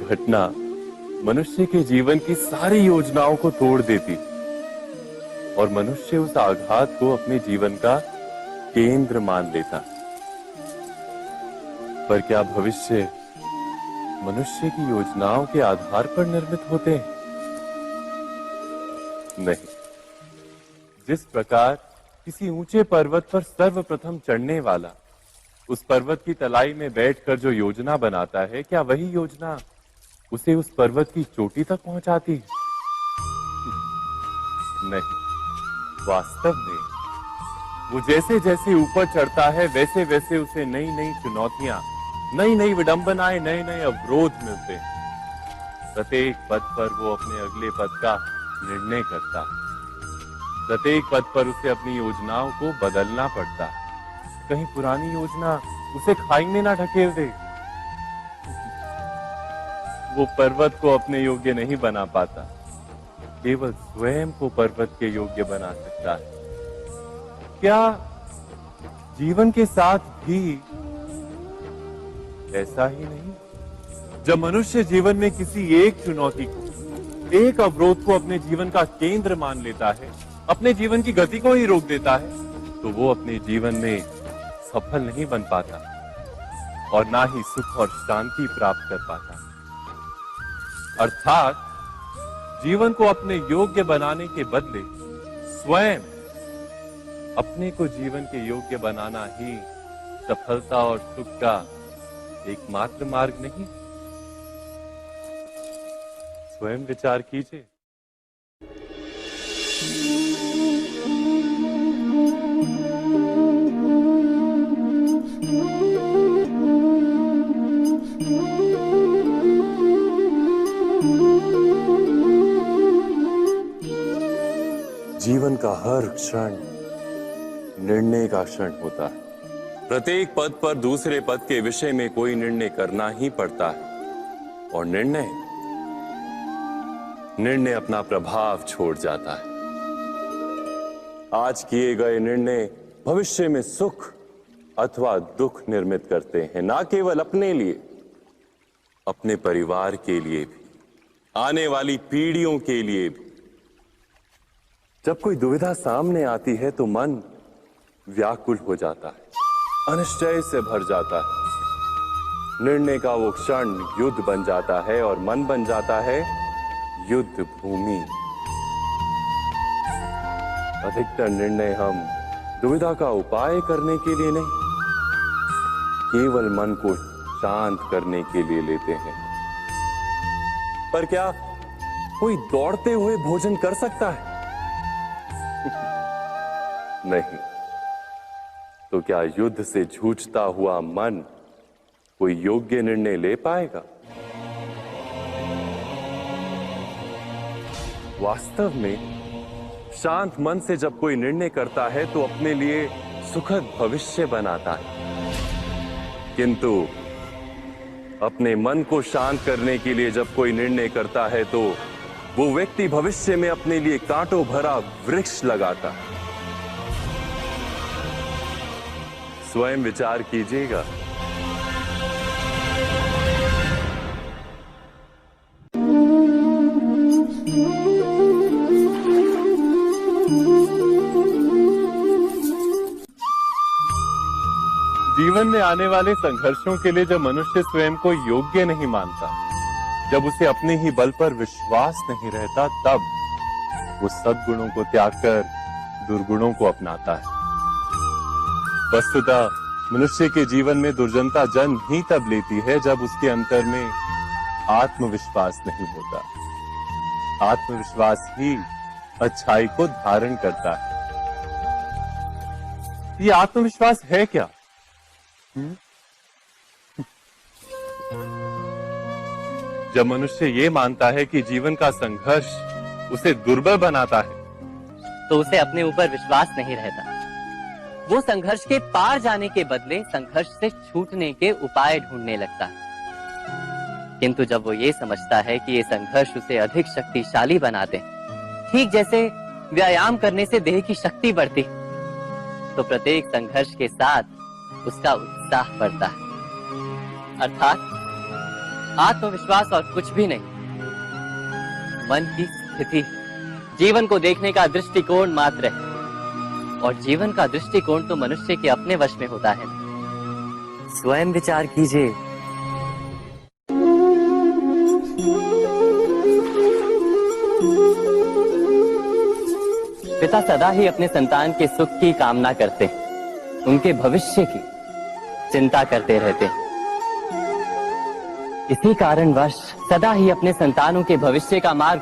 घटना मनुष्य के जीवन की सारी योजनाओं को तोड़ देती और मनुष्य उस आघात को अपने जीवन का केंद्र मान लेता। पर क्या भविष्य मनुष्य की योजनाओं के आधार पर निर्मित होते हैं? नहीं। जिस प्रकार किसी ऊंचे पर्वत पर सर्वप्रथम चढ़ने वाला उस पर्वत की तलाई में बैठकर जो योजना बनाता है, क्या वही योजना उसे उस पर्वत की चोटी तक पहुंचाती है? नहीं। वास्तव में वो जैसे जैसे ऊपर चढ़ता है वैसे वैसे उसे नई नई चुनौतियां, नई नई विडंबनाएं, नए नए अवरोध मिलते हैं। प्रत्येक पद पर वो अपने अगले पद का निर्णय करता है। प्रत्येक पद पर उसे अपनी योजनाओं को बदलना पड़ता है। कहीं पुरानी योजना उसे खाई में ना ढकेल दे। वो पर्वत को अपने योग्य नहीं बना पाता, केवल स्वयं को पर्वत के योग्य बना सकता है। क्या जीवन के साथ भी ऐसा ही नहीं? जब मनुष्य जीवन में किसी एक चुनौती को, एक अवरोध को अपने जीवन का केंद्र मान लेता है, अपने जीवन की गति को ही रोक देता है, तो वो अपने जीवन में सफल नहीं बन पाता और ना ही सुख और शांति प्राप्त कर पाता। अर्थात जीवन को अपने योग्य बनाने के बदले स्वयं अपने को जीवन के योग्य बनाना ही सफलता और सुख का एकमात्र मार्ग नहीं। स्वयं विचार कीजिए। जीवन का हर क्षण निर्णय का क्षण होता है। प्रत्येक पद पर दूसरे पद के विषय में कोई निर्णय करना ही पड़ता है और निर्णय अपना प्रभाव छोड़ जाता है। आज किए गए निर्णय भविष्य में सुख अथवा दुख निर्मित करते हैं, ना केवल अपने लिए, अपने परिवार के लिए भी, आने वाली पीढ़ियों के लिए भी। जब कोई दुविधा सामने आती है तो मन व्याकुल हो जाता है, अनिश्चय से भर जाता है। निर्णय का वो क्षण युद्ध बन जाता है और मन बन जाता है युद्ध भूमि। अधिकतर निर्णय हम दुविधा का उपाय करने के लिए नहीं, केवल मन को शांत करने के लिए लेते हैं। पर क्या कोई दौड़ते हुए भोजन कर सकता है? नहीं। तो क्या युद्ध से जूझता हुआ मन कोई योग्य निर्णय ले पाएगा? वास्तव में शांत मन से जब कोई निर्णय करता है तो अपने लिए सुखद भविष्य बनाता है। किंतु अपने मन को शांत करने के लिए जब कोई निर्णय करता है तो वो व्यक्ति भविष्य में अपने लिए कांटों भरा वृक्ष लगाता है। स्वयं विचार कीजिएगा। जीवन में आने वाले संघर्षों के लिए जब मनुष्य स्वयं को योग्य नहीं मानता, जब उसे अपने ही बल पर विश्वास नहीं रहता, तब वो सद्गुणों को त्याग कर दुर्गुणों को अपनाता है। वस्तुतः मनुष्य के जीवन में दुर्जनता जन्म ही तब लेती है जब उसके अंतर में आत्मविश्वास नहीं होता। आत्मविश्वास ही अच्छाई को धारण करता है। ये आत्मविश्वास है क्या? जब मनुष्य ये मानता है कि जीवन का संघर्ष उसे दुर्बल बनाता है, तो उसे अपने ऊपर विश्वास नहीं रहता। वो संघर्ष के पार जाने के बदले संघर्ष से छूटने के उपाय ढूंढने लगता है। किंतु जब वो ये समझता है कि ये संघर्ष उसे अधिक शक्तिशाली बनाते, ठीक जैसे व्यायाम करने से देह की शक्ति बढ़ती, तो प्रत्येक संघर्ष के साथ उसका उत्साह बढ़ता है। अर्थात आत्मविश्वास और कुछ भी नहीं। मन की स्थिति जीवन को देखने का दृष्टिकोण मात्र है, और जीवन का दृष्टिकोण तो मनुष्य के अपने वश में होता है। स्वयं विचार कीजिए। पिता सदा ही अपने संतान के सुख की कामना करते हैं, उनके भविष्य की चिंता करते रहते हैं। इसी कारणवश सदा ही अपने संतानों के भविष्य का मार्ग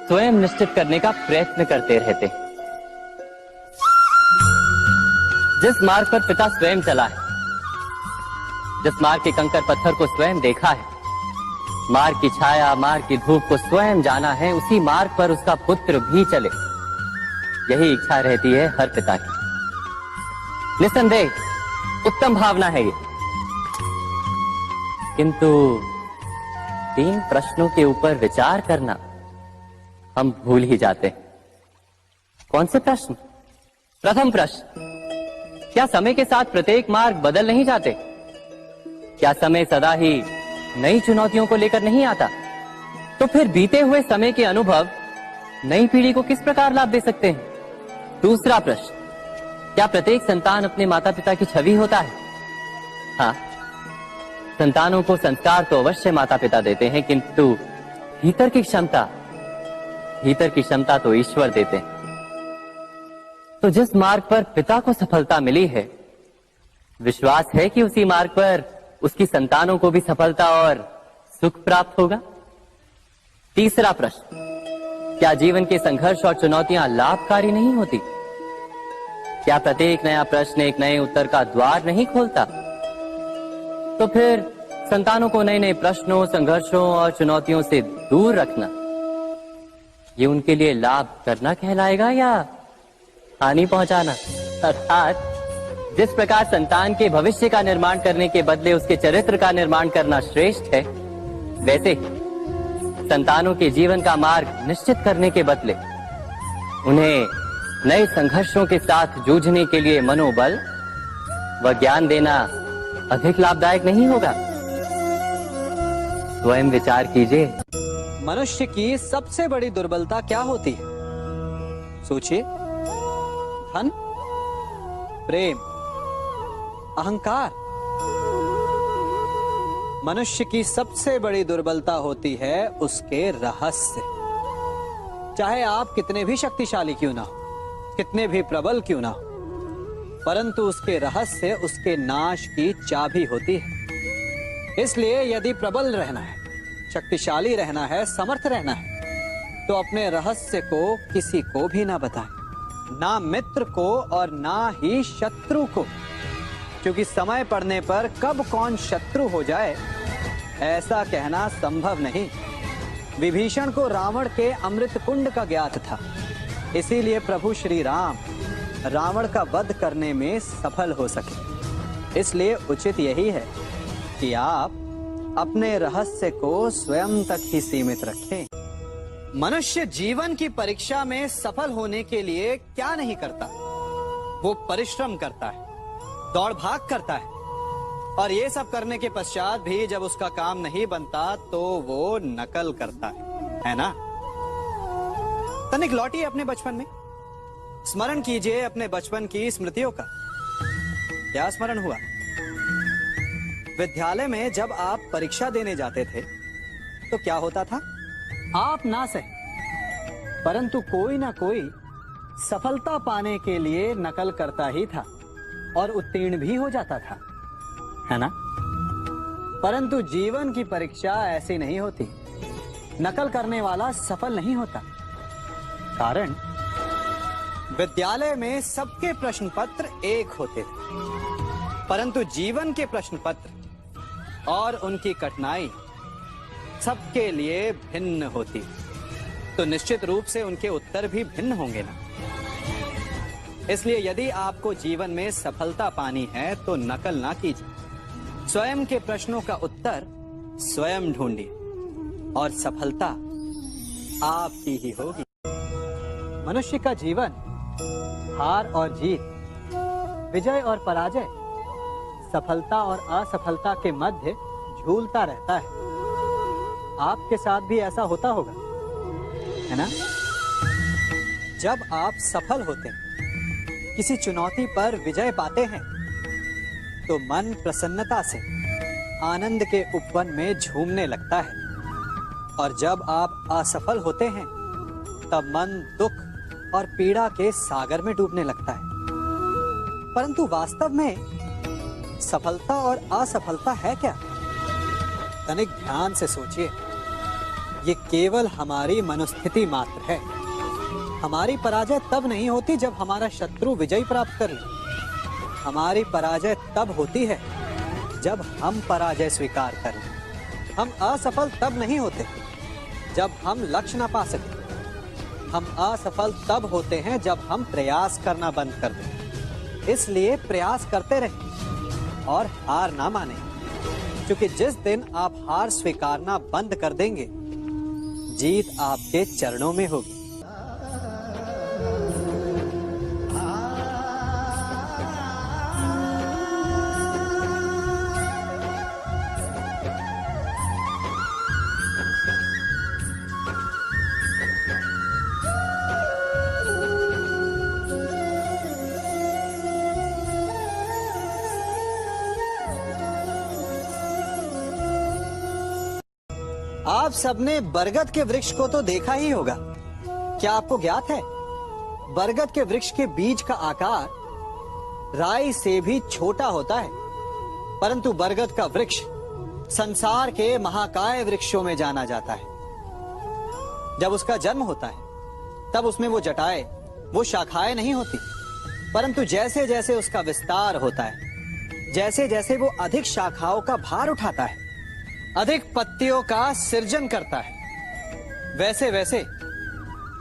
स्वयं निश्चित करने का प्रयत्न करते रहते हैं। जिस मार्ग पर पिता स्वयं चला है, जिस मार्ग के कंकर पत्थर को स्वयं देखा है, मार्ग की छाया, मार्ग की धूप को स्वयं जाना है, उसी मार्ग पर उसका पुत्र भी चले, यही इच्छा रहती है हर पिता की। निस्संदेह उत्तम भावना है ये, किंतु 3 प्रश्नों के ऊपर विचार करना हम भूल ही जाते हैं। कौन से प्रश्न? प्रथम प्रश्न, क्या समय के साथ प्रत्येक मार्ग बदल नहीं जाते? क्या समय सदा ही नई चुनौतियों को लेकर नहीं आता? तो फिर बीते हुए समय के अनुभव नई पीढ़ी को किस प्रकार लाभ दे सकते हैं? दूसरा प्रश्न, क्या प्रत्येक संतान अपने माता पिता की छवि होता है? हाँ, संतानों को संस्कार तो अवश्य माता पिता देते हैं, किंतु भीतर की क्षमता तो ईश्वर देते हैं। तो जिस मार्ग पर पिता को सफलता मिली है, विश्वास है कि उसी मार्ग पर उसकी संतानों को भी सफलता और सुख प्राप्त होगा। तीसरा प्रश्न, क्या जीवन के संघर्ष और चुनौतियां लाभकारी नहीं होती? क्या प्रत्येक नया प्रश्न एक नए उत्तर का द्वार नहीं खोलता? तो फिर संतानों को नए नए प्रश्नों, संघर्षों और चुनौतियों से दूर रखना, ये उनके लिए लाभ करना कहलाएगा या हानि पहुंचाना? अर्थात जिस प्रकार संतान के भविष्य का निर्माण करने के बदले उसके चरित्र का निर्माण करना श्रेष्ठ है, वैसे संतानों के जीवन का मार्ग निश्चित करने के बदले उन्हें नए संघर्षों के साथ जूझने के लिए मनोबल व ज्ञान देना अधिक लाभदायक नहीं होगा? स्वयं विचार कीजिए। मनुष्य की सबसे बड़ी दुर्बलता क्या होती है? सोचिए। धन, प्रेम, अहंकार। मनुष्य की सबसे बड़ी दुर्बलता होती है उसके रहस्य। चाहे आप कितने भी शक्तिशाली क्यों ना हो, कितने भी प्रबल क्यों ना हो, परंतु उसके रहस्य उसके नाश की चाबी होती है। इसलिए यदि प्रबल रहना है, शक्तिशाली रहना है, समर्थ रहना है, तो अपने रहस्य को किसी को भी ना बताएं, ना मित्र को और ना ही शत्रु को, क्योंकि समय पड़ने पर कब कौन शत्रु हो जाए ऐसा कहना संभव नहीं। विभीषण को रावण के अमृत कुंड का ज्ञात था, इसीलिए प्रभु श्री राम रावण का वध करने में सफल हो सके। इसलिए उचित यही है कि आप अपने रहस्य को स्वयं तक ही सीमित रखें। मनुष्य जीवन की परीक्षा में सफल होने के लिए क्या नहीं करता? वो परिश्रम करता है, दौड़ भाग करता है, और ये सब करने के पश्चात भी जब उसका काम नहीं बनता तो वो नकल करता है ना? तनिक लौटिए अपने बचपन में, स्मरण कीजिए अपने बचपन की स्मृतियों का। क्या स्मरण हुआ? विद्यालय में जब आप परीक्षा देने जाते थे तो क्या होता था? आप ना सही, परंतु कोई ना कोई सफलता पाने के लिए नकल करता ही था और उत्तीर्ण भी हो जाता था, है ना? परंतु जीवन की परीक्षा ऐसी नहीं होती। नकल करने वाला सफल नहीं होता। कारण विद्यालय में सबके प्रश्न पत्र एक होते थे, परंतु जीवन के प्रश्न पत्र और उनकी कठिनाई सबके लिए भिन्न होती, तो निश्चित रूप से उनके उत्तर भी भिन्न होंगे ना। इसलिए यदि आपको जीवन में सफलता पानी है तो नकल ना कीजिए, स्वयं के प्रश्नों का उत्तर स्वयं ढूंढिए और सफलता आपकी ही होगी। मनुष्य का जीवन हार और जीत, विजय और पराजय, सफलता और असफलता के मध्य झूलता रहता है। आपके साथ भी ऐसा होता होगा, है ना? जब आप सफल होते हैं, किसी चुनौती पर विजय पाते हैं, तो मन प्रसन्नता से आनंद के उपवन में झूमने लगता है। और जब आप असफल होते हैं, तब मन दुख और पीड़ा के सागर में डूबने लगता है। परंतु वास्तव में सफलता और असफलता है क्या? तनिक ध्यान से सोचिए। ये केवल हमारी मनोस्थिति मात्र है। हमारी पराजय तब नहीं होती जब हमारा शत्रु विजय प्राप्त कर ले। हमारी पराजय तब होती है जब हम पराजय स्वीकार कर लें। हम असफल तब नहीं होते जब हम लक्ष्य ना पा सके। हम असफल तब होते हैं जब हम प्रयास करना बंद कर दें। इसलिए प्रयास करते रहें और हार ना माने, क्योंकि जिस दिन आप हार स्वीकारना बंद कर देंगे, जीत आपके चरणों में होगी। आप सबने बरगद के वृक्ष को तो देखा ही होगा। क्या आपको ज्ञात है, बरगद के वृक्ष के बीज का आकार राई से भी छोटा होता है, परंतु बरगद का वृक्ष संसार के महाकाय वृक्षों में जाना जाता है। जब उसका जन्म होता है, तब उसमें वो जटाएं, वो शाखाएं नहीं होती, परंतु जैसे जैसे उसका विस्तार होता है, जैसे जैसे वो अधिक शाखाओं का भार उठाता है, अधिक पत्तियों का सृजन करता है, वैसे वैसे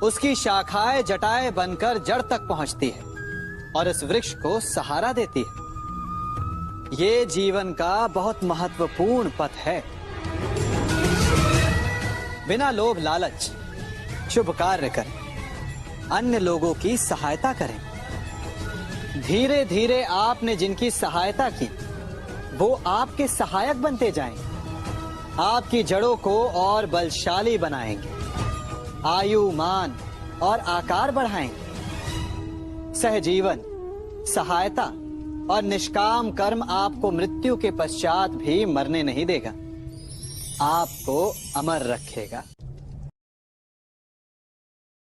उसकी शाखाएं जटाएं बनकर जड़ तक पहुंचती है और इस वृक्ष को सहारा देती है। ये जीवन का बहुत महत्वपूर्ण पथ है। बिना लोभ लालच शुभ कार्य करें, अन्य लोगों की सहायता करें। धीरे धीरे आपने जिनकी सहायता की, वो आपके सहायक बनते जाएं, आपकी जड़ों को और बलशाली बनाएंगे, आयु, मान और आकार बढ़ाएंगे। सहजीवन, सहायता और निष्काम कर्म आपको मृत्यु के पश्चात भी मरने नहीं देगा, आपको अमर रखेगा।